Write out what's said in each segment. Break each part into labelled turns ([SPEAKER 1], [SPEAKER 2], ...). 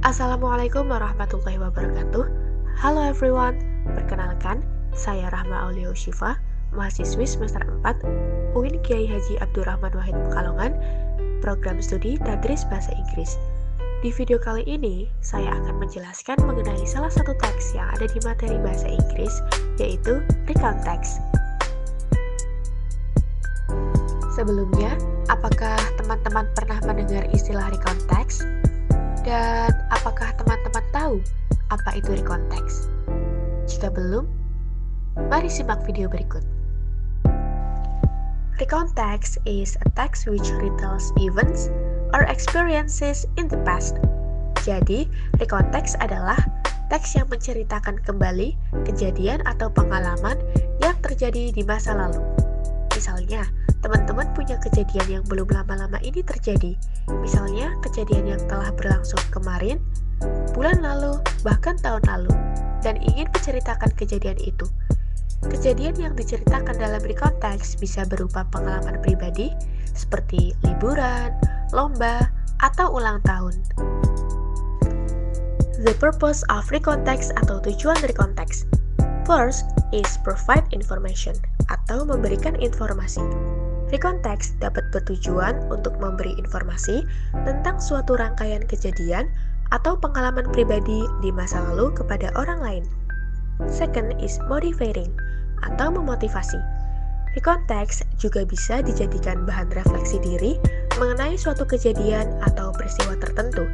[SPEAKER 1] Assalamualaikum warahmatullahi wabarakatuh. Halo everyone, perkenalkan, saya Rahma Aulia Syifa, mahasiswi semester 4 UIN Kiai Haji Abdurrahman Wahid Pekalongan, program studi Tadris Bahasa Inggris. Di video kali ini, saya akan menjelaskan mengenai salah satu teks yang ada di materi bahasa Inggris, yaitu recount text. Sebelumnya, apakah teman-teman pernah mendengar istilah recount text? Dan apakah teman-teman tahu apa itu recount text? Jika belum, mari simak video berikut. Recount text is a text which retells events or experiences in the past. Jadi, recount text adalah teks yang menceritakan kembali kejadian atau pengalaman yang terjadi di masa lalu. Misalnya, teman-teman punya kejadian yang belum lama-lama ini terjadi. Misalnya, kejadian yang telah berlangsung kemarin, bulan lalu, bahkan tahun lalu, dan ingin menceritakan kejadian itu. Kejadian yang diceritakan dalam recount text bisa berupa pengalaman pribadi, seperti liburan, lomba, atau ulang tahun. The purpose of recount text atau tujuan recount text. First is provide information atau memberikan informasi. Recount text dapat bertujuan untuk memberi informasi tentang suatu rangkaian kejadian atau pengalaman pribadi di masa lalu kepada orang lain. Second is motivating atau memotivasi. Recount text juga bisa dijadikan bahan refleksi diri mengenai suatu kejadian atau peristiwa tertentu.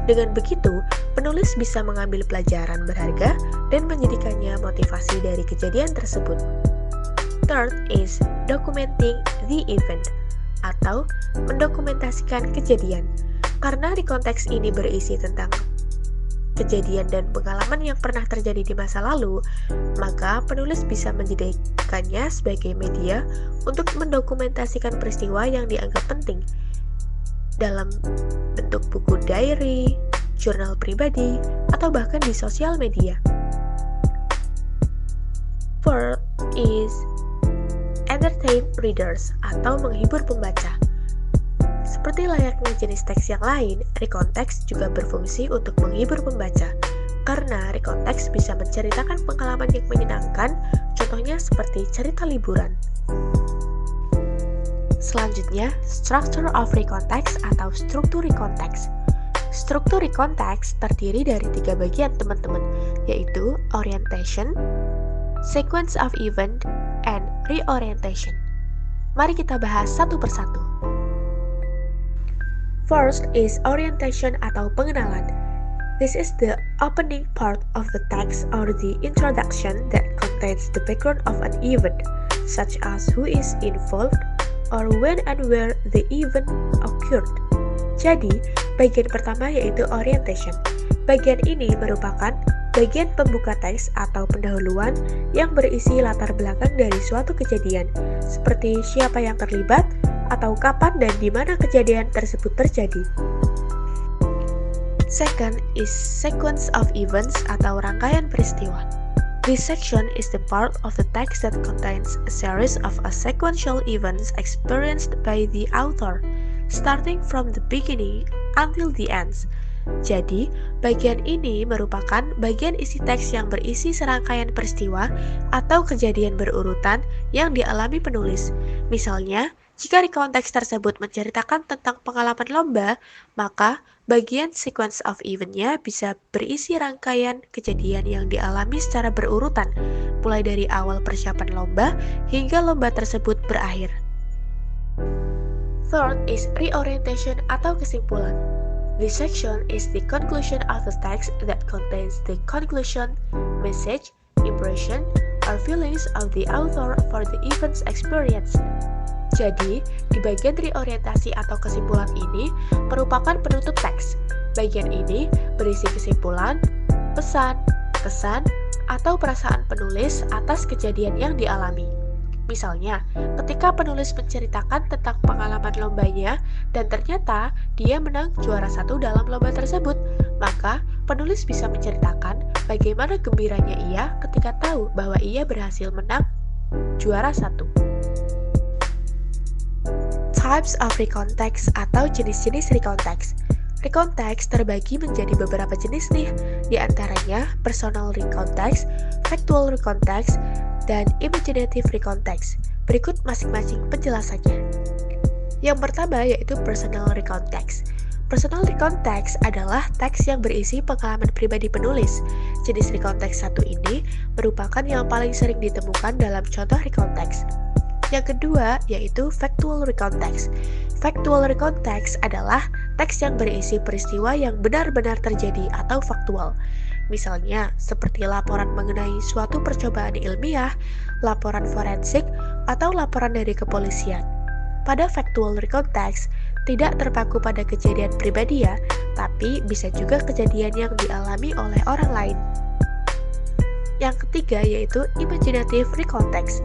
[SPEAKER 1] Dengan begitu, penulis bisa mengambil pelajaran berharga dan menjadikannya motivasi dari kejadian tersebut. Third is documenting the event atau mendokumentasikan kejadian. Karena recount text ini berisi tentang kejadian dan pengalaman yang pernah terjadi di masa lalu, maka penulis bisa menjadikannya sebagai media untuk mendokumentasikan peristiwa yang dianggap penting dalam bentuk buku diary, jurnal pribadi, atau bahkan di sosial media. Fourth is entertain readers atau menghibur pembaca. Seperti layaknya jenis teks yang lain, recount text juga berfungsi untuk menghibur pembaca. Karena recount text bisa menceritakan pengalaman yang menyenangkan, contohnya seperti cerita liburan. Selanjutnya, structure of recount text atau struktur recount text. Struktur recount text terdiri dari 3 bagian teman-teman, yaitu orientation, sequence of event, and reorientation. Mari kita bahas satu persatu. First is orientation atau pengenalan. This is the opening part of the text or the introduction that contains the background of an event, such as who is involved, or when and where the event occurred. Jadi, bagian pertama yaitu orientation. Bagian ini merupakan bagian pembuka teks atau pendahuluan yang berisi latar belakang dari suatu kejadian, seperti siapa yang terlibat, atau kapan dan di mana kejadian tersebut terjadi. Second is sequence of events atau rangkaian peristiwa. This section is the part of the text that contains a series of sequential events experienced by the author, starting from the beginning until the end. Jadi, bagian ini merupakan bagian isi teks yang berisi serangkaian peristiwa atau kejadian berurutan yang dialami penulis. Misalnya, jika recount text tersebut menceritakan tentang pengalaman lomba, maka bagian sequence of event-nya bisa berisi rangkaian kejadian yang dialami secara berurutan, mulai dari awal persiapan lomba hingga lomba tersebut berakhir. Third is reorientation atau kesimpulan. This section is the conclusion of the text that contains the conclusion, message, impression, or feelings of the author for the events experienced. Jadi, di bagian reorientasi atau kesimpulan ini merupakan penutup teks. Bagian ini berisi kesimpulan, pesan, kesan, atau perasaan penulis atas kejadian yang dialami. Misalnya, ketika penulis menceritakan tentang pengalaman lombanya dan ternyata dia menang juara 1 dalam lomba tersebut, maka penulis bisa menceritakan bagaimana gembiranya ia ketika tahu bahwa ia berhasil menang juara 1. Types of recount text atau jenis-jenis recount text. Recount text terbagi menjadi beberapa jenis nih, di antaranya personal recount text, factual recount text, dan imaginative recount text. Berikut masing-masing penjelasannya. Yang pertama yaitu personal recount text. Personal recount text adalah teks yang berisi pengalaman pribadi penulis. Jenis recount text satu ini merupakan yang paling sering ditemukan dalam contoh recount text. Yang kedua yaitu factual recount text. Factual recount text adalah teks yang berisi peristiwa yang benar-benar terjadi atau faktual. Misalnya, seperti laporan mengenai suatu percobaan ilmiah, laporan forensik, atau laporan dari kepolisian. Pada factual recount text, tidak terpaku pada kejadian pribadi ya, tapi bisa juga kejadian yang dialami oleh orang lain. Yang ketiga yaitu imaginative recount text.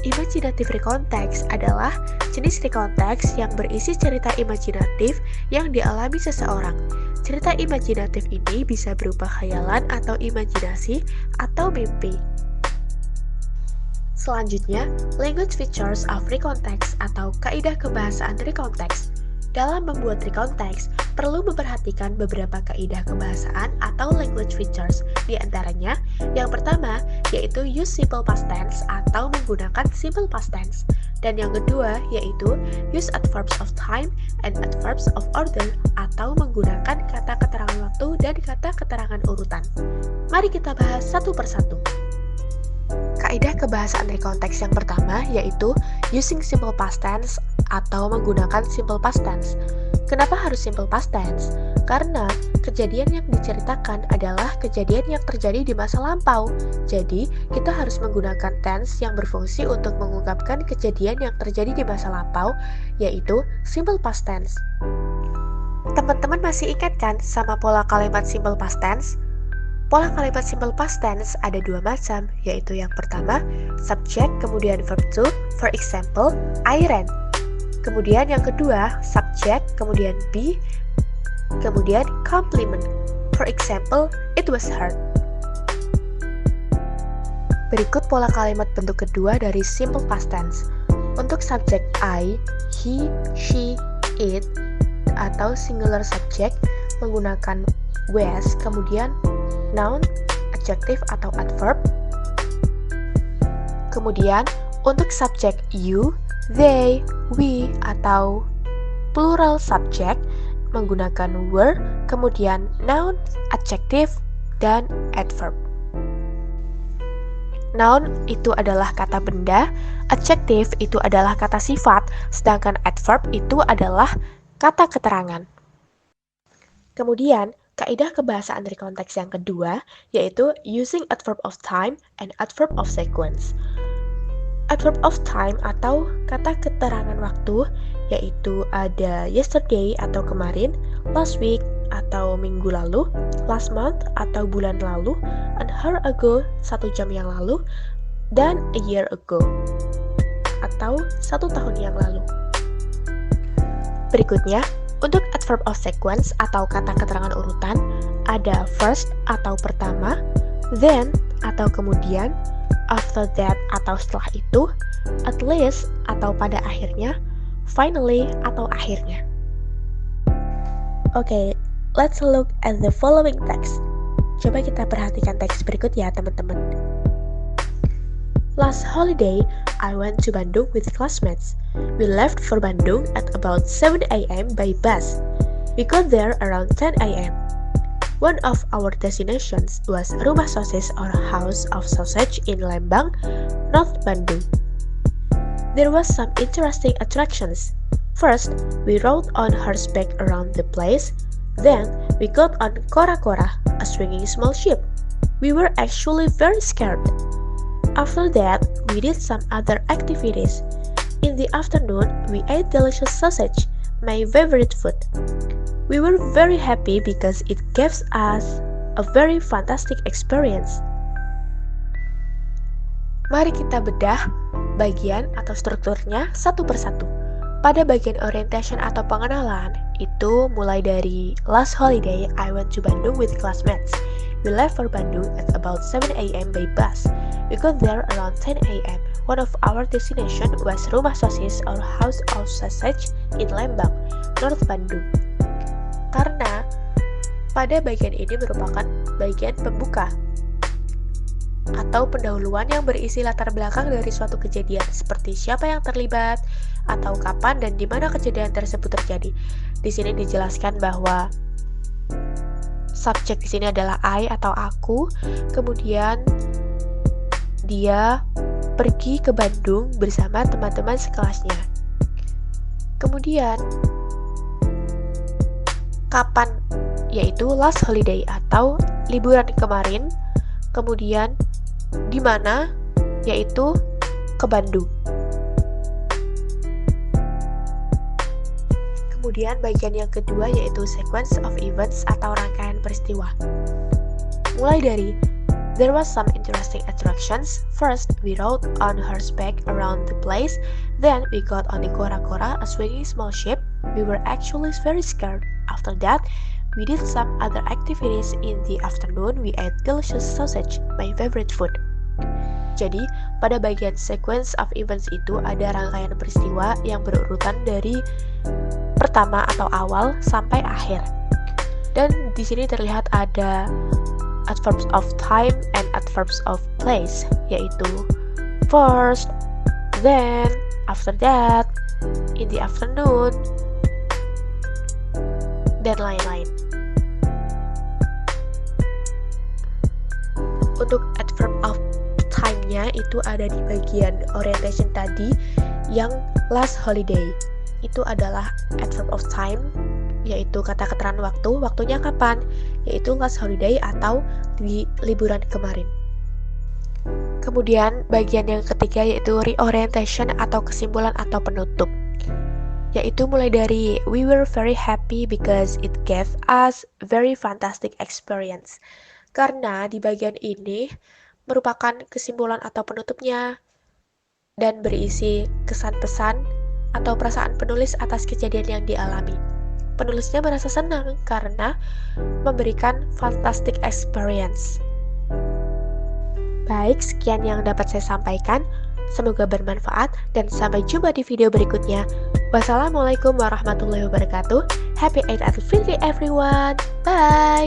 [SPEAKER 1] Imaginative recount text adalah jenis recount text yang berisi cerita imajinatif yang dialami seseorang. Cerita imajinatif ini bisa berupa khayalan atau imajinasi atau mimpi. Selanjutnya, language features of recount text atau kaidah kebahasaan recount text. Dalam membuat recount text, perlu memperhatikan beberapa kaidah kebahasaan atau language features. Di antaranya, yang pertama yaitu use simple past tense atau menggunakan simple past tense. Dan yang kedua yaitu use adverbs of time and adverbs of order atau menggunakan kata keterangan waktu dan kata keterangan urutan. Mari kita bahas satu persatu. Kaidah kebahasaan recount text yang pertama yaitu using simple past tense atau menggunakan simple past tense. Kenapa harus simple past tense? Karena kejadian yang diceritakan adalah kejadian yang terjadi di masa lampau. Jadi, kita harus menggunakan tense yang berfungsi untuk mengungkapkan kejadian yang terjadi di masa lampau, yaitu simple past tense. Teman-teman masih ingat kan sama pola kalimat simple past tense? Pola kalimat simple past tense ada dua macam, yaitu yang pertama, subject kemudian verb to, for example, I ran. Kemudian yang kedua, subject, kemudian be, kemudian complement. For example, it was hard. Berikut pola kalimat bentuk kedua dari simple past tense. Untuk subject I, he, she, it, atau singular subject menggunakan was, kemudian noun, adjective atau adverb. Kemudian untuk subject you, they, we, atau plural subject menggunakan were, kemudian noun, adjective, dan adverb. Noun itu adalah kata benda, adjective itu adalah kata sifat, sedangkan adverb itu adalah kata keterangan. Kemudian, kaidah kebahasaan recount text yang kedua yaitu using adverb of time and adverb of sequence. Adverb of time atau kata keterangan waktu yaitu ada yesterday atau kemarin, last week atau minggu lalu, last month atau bulan lalu, an hour ago 1 jam yang lalu, dan a year ago atau 1 tahun yang lalu. Berikutnya, untuk adverb of sequence atau kata keterangan urutan ada first atau pertama, then atau kemudian, after that atau setelah itu, at least atau pada akhirnya, finally atau akhirnya. Oke, let's look at the following text. Coba kita perhatikan teks berikut ya teman-teman. Last holiday, I went to Bandung with classmates. We left for Bandung at about 7 a.m. by bus. We got there around 10 a.m. One of our destinations was Rumah Sosis or House of Sausage in Lembang, North Bandung. There was some interesting attractions. First, we rode on horseback around the place. Then, we got on kora-kora, a swinging small ship. We were actually very scared. After that, we did some other activities. In the afternoon, we ate delicious sausage, my favorite food. We were very happy because it gave us a very fantastic experience. Mari kita bedah bagian atau strukturnya satu persatu. Pada bagian orientation atau pengenalan, itu mulai dari last holiday, I went to Bandung with classmates. We left for Bandung at about 7 a.m. by bus. We got there around 10 a.m. One of our destination was Rumah Sosis or House of Sausage in Lembang, North Bandung. Karena Pada bagian ini merupakan bagian pembuka atau pendahuluan yang berisi latar belakang dari suatu kejadian, seperti siapa yang terlibat, atau kapan dan di mana kejadian tersebut terjadi. Di sini dijelaskan bahwa subjek di sini adalah I atau aku, kemudian dia pergi ke Bandung bersama teman-teman sekelasnya. Kemudian kapan, yaitu last holiday atau liburan kemarin. Kemudian di mana, yaitu ke Bandung. Kemudian bagian yang kedua yaitu sequence of events atau rangkaian peristiwa. Mulai dari there was some interesting attractions. First, we rode on horseback around the place. Then we got on the kora-kora, a swinging small ship. We were actually very scared. After that, we did some other activities. In the afternoon, we ate delicious sausage, my favorite food. Jadi, pada bagian sequence of events itu ada rangkaian peristiwa yang berurutan dari pertama atau awal sampai akhir. Dan di sini terlihat ada adverbs of time and adverbs of place, yaitu first, then, after that, in the afternoon, dan lain-lain. Untuk adverb of time-nya itu ada di bagian orientation tadi yang last holiday. Itu adalah adverb of time, yaitu kata keterangan waktu, waktunya kapan, yaitu last holiday atau di liburan kemarin. Kemudian bagian yang ketiga yaitu reorientation atau kesimpulan atau penutup, yaitu mulai dari we were very happy because it gave us very fantastic experience. Karena di bagian ini merupakan kesimpulan atau penutupnya dan berisi kesan-pesan atau perasaan penulis atas kejadian yang dialami. Penulisnya merasa senang karena memberikan fantastic experience. Baik, sekian yang dapat saya sampaikan. Semoga bermanfaat dan sampai jumpa di video berikutnya. Wassalamualaikum warahmatullahi wabarakatuh. Happy Eid al-Fitri everyone. Bye.